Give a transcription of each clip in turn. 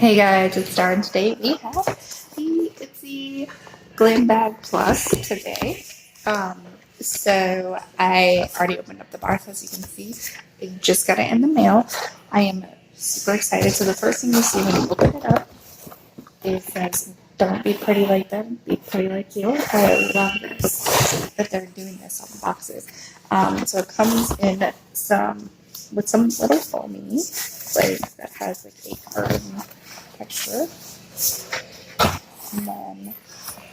Hey guys, it's Star, and today we have the Ipsy Glam Bag Plus today. So I already opened up the box, as you can see. I just got it in the mail. I am super excited. So the first thing you see when you open it up, it says, "Don't be pretty like them, be pretty like you." I love this, that they're doing this on the boxes. So it comes in with some little foamy like that has like a curling texture. And then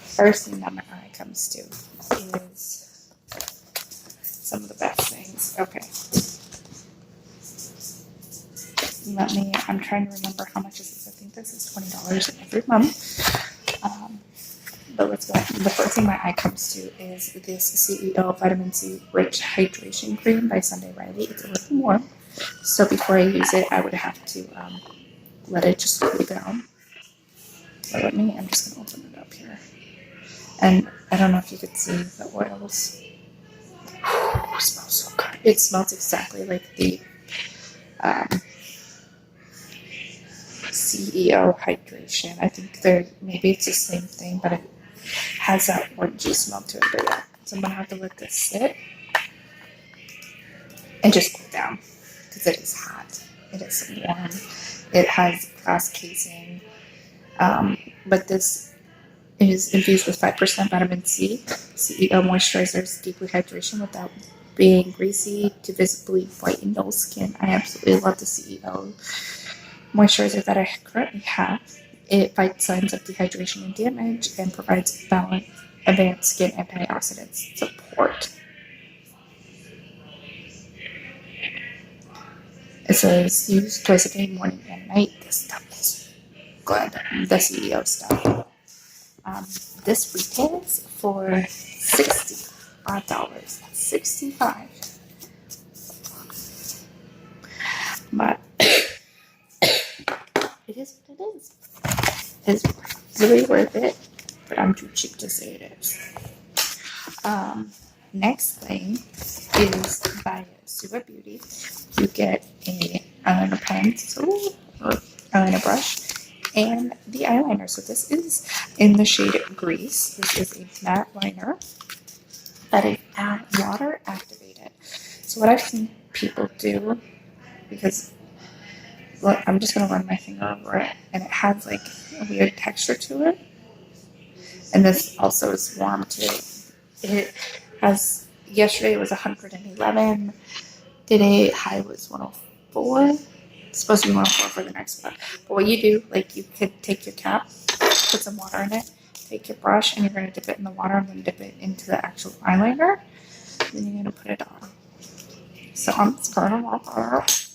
first thing that my eye comes to is some of the best things. Okay. I'm trying to remember how much is this. I think this is $20 every month. But let's go. The first thing my eye comes to is this CEO Vitamin C Rich Hydration Cream by Sunday Riley. It's a little warm, so before I use it, I would have to let it just cool down. But I'm just going to open it up here. And I don't know if you could see the oils. It smells so good. It smells exactly like the CEO Hydration. I think maybe it's the same thing, but it has that orangey smell to it. But yeah, so I'm going to have to let this sit and just cool down because it is hot. It is warm. It has glass casing. But this is infused with 5% vitamin C. CEO moisturizers deeply hydration without being greasy to visibly whiten dull skin. I absolutely love the CEO moisturizer that I currently have. It fights signs of dehydration and damage and provides advanced skin antioxidants support. It says use twice a day, morning and night. This stuff is good. The CEO stuff. This retails for $65. $65. But it is what it is. It's really worth it, but I'm too cheap to say it is. Next thing is by Suva Beauty. You get a eyeliner pencil or eyeliner brush and the eyeliner. So this is in the shade Grease. This is a matte liner that is water activated. So what I've seen people do, because look, I'm just going to run my finger over it, and it has like a weird texture to it. And this also is warm too. It has, yesterday it was 111. Today high was 104. It's supposed to be 104 for the next one. But what you do, like you could take your cap, put some water in it, take your brush, and you're going to dip it in the water and then dip it into the actual eyeliner. Then you're going to put it on. So I'm just going to walk out.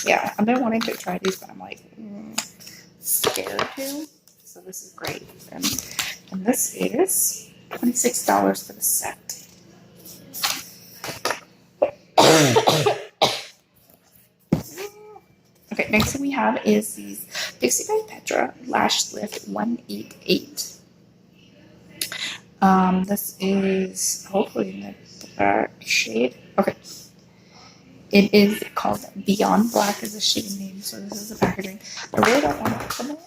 Yeah, I've been wanting to try these, but I'm like scared to. So this is great. And this is $26 for the set. Okay, next thing we have is these Ipsy by Petra Lash Lift 188. This is hopefully in the black shade. Okay. It is called Beyond Black is a shade name, so this is the packaging. I really don't want to open it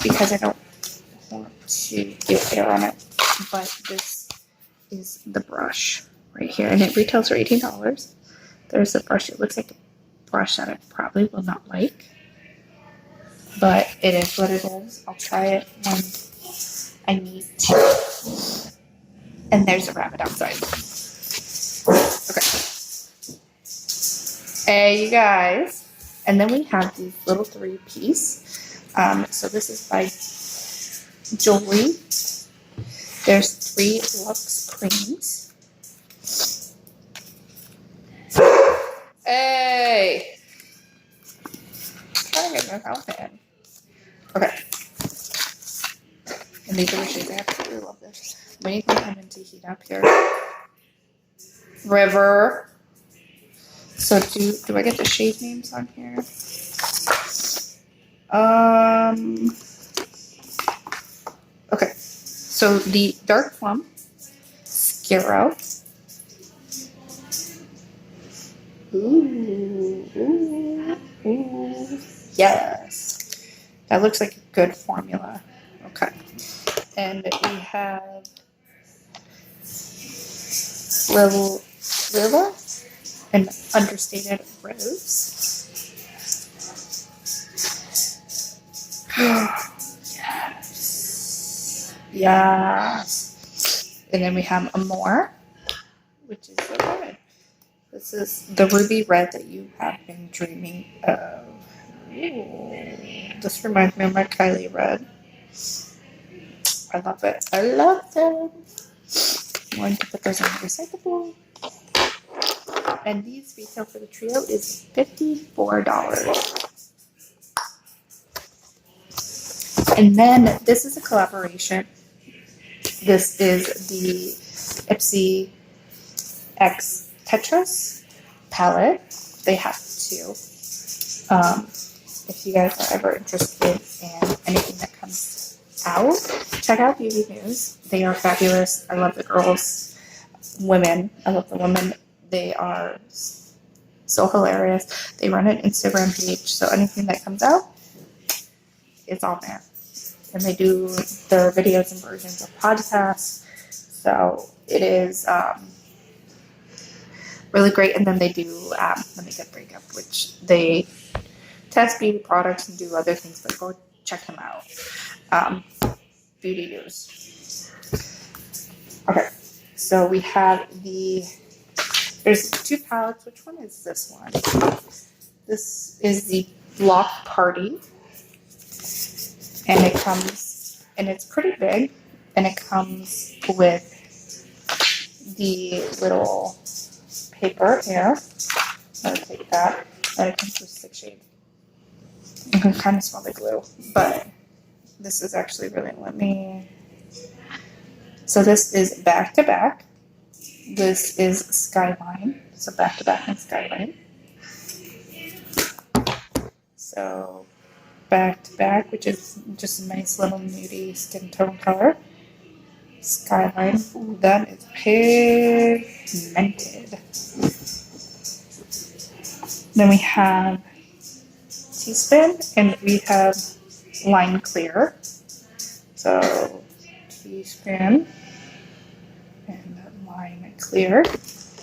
because I don't want to get air on it, but this is the brush right here, and it retails for $18. There's the brush. It looks like a brush that I probably will not like, but it is what it is. I'll try it when I need to. And there's a rabbit outside. Okay. Hey, you guys. And then we have these little 3-piece. So this is by Jolie. There's 3 Luxe creams. Hey! I'm trying to get my outfit in. Okay. And these are the shades. I absolutely love this. When you can come into heat up here. River. So do I get the shade names on here? Okay. So the Dark Plum, Scaro. Ooh. Yes. That looks like a good formula. Okay. And we have Lila, an understated rose. Yes. Yes. And then we have Amore, which is the red. This is the ruby red that you have been dreaming of. Ooh. This reminds me of my Kylie red. I love it. I love them. I'm going to put those in the recyclable. And these retail for the trio is $54. And then this is a collaboration. This is the Ipsy X Tetris palette. They have two. If you guys are ever interested in anything that comes out, check out Beauty News. They are fabulous. I love the girls, women. I love the women. They are so hilarious. They run an Instagram page, so anything that comes out, it's on there. And they do their videos and versions of podcasts. So it is really great. And then they do Let Me Get Breakup, which they test beauty products and do other things, but go check them out. Beauty News. Okay, so we have there's two palettes. Which one is this one? This is the Block Party. And it comes, and it's pretty big, and it comes with the little paper here. I'll take that. And it comes with 6 shades. You can kind of smell the glue, but this is actually really, so this is back to back. This is Skyline. So back to back and Skyline. So back to back, which is just a nice little nudie skin tone color. Skyline. Ooh, that is pigmented. Then we have T-Spin, and we have Line Clear. So T-Spin and Line Clear.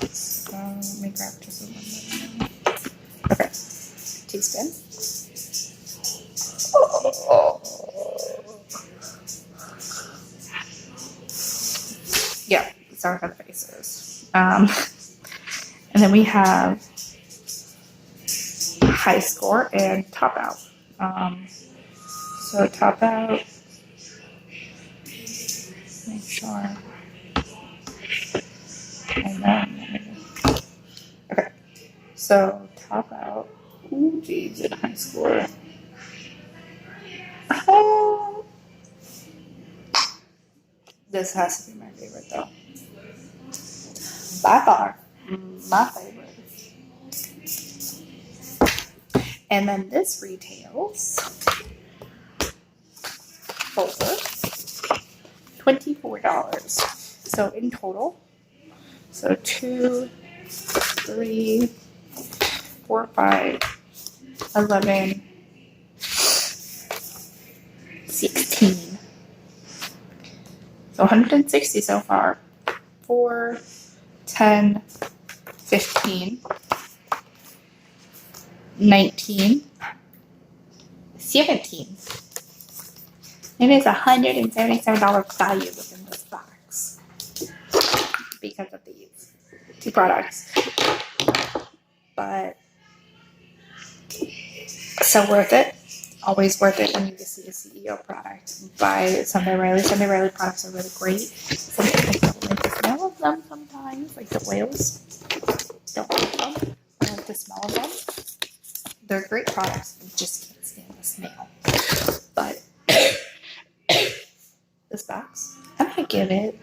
So let me grab just a little. Okay, T-Spin. Oh. Yeah, sorry for the faces. And then we have High Score and Top Out. So Top Out, make sure. And then, okay. So Top Out. Ooh, geez, and High Score. This has to be my favorite though. By far, my favorite. And then this retails for $24. So in total, so 2, 3, 4, 5, 11, 16. So 160 so far. 4, 10, 15, 19, 17. It is $177 value within this box because of these two products. But so worth it. Always worth it when you see a CEO product. Buy Sunday Riley. Sunday Riley products are really great. Sometimes I don't like the smell of them sometimes, like the oils. Don't like them. I like the smell of them. They're great products. You just can't stand the smell. But this box, I'm going to give it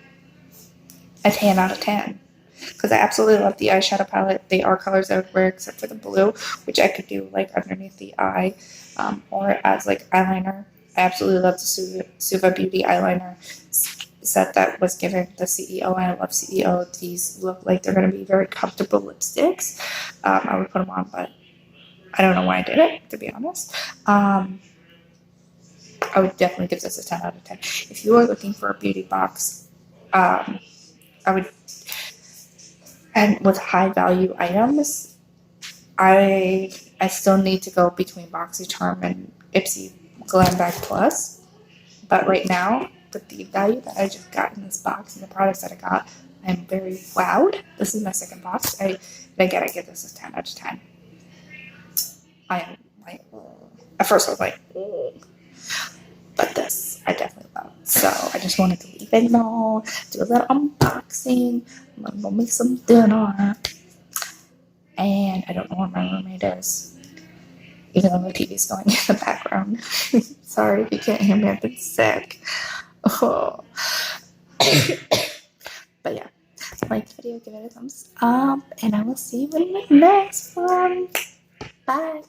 a 10 out of 10. Because I absolutely love the eyeshadow palette. They are colors I would wear except for the blue, which I could do like underneath the eye or as like eyeliner. I absolutely love the Suva Beauty eyeliner set that was given the CEO. I love CEO. These look like they're going to be very comfortable lipsticks. I would put them on, but I don't know why I did it, to be honest. I would definitely give this a 10 out of 10. If you are looking for a beauty box, I would, and with high value items, I still need to go between BoxyCharm and Ipsy Glam Bag Plus. But right now, with the value that I just got in this box and the products that I got, I'm very wowed. This is my second box. I give this a 10 out of 10. I am like, at first I was like, but this I definitely love. So I just wanted to leave it alone, do a little unboxing, we'll make some dinner. And I don't know where my roommate is, even though the TV's going in the background. Sorry if you can't hear me, I've been sick. Oh. But yeah, like the video, give it a thumbs up, and I will see you in the next one. Bye.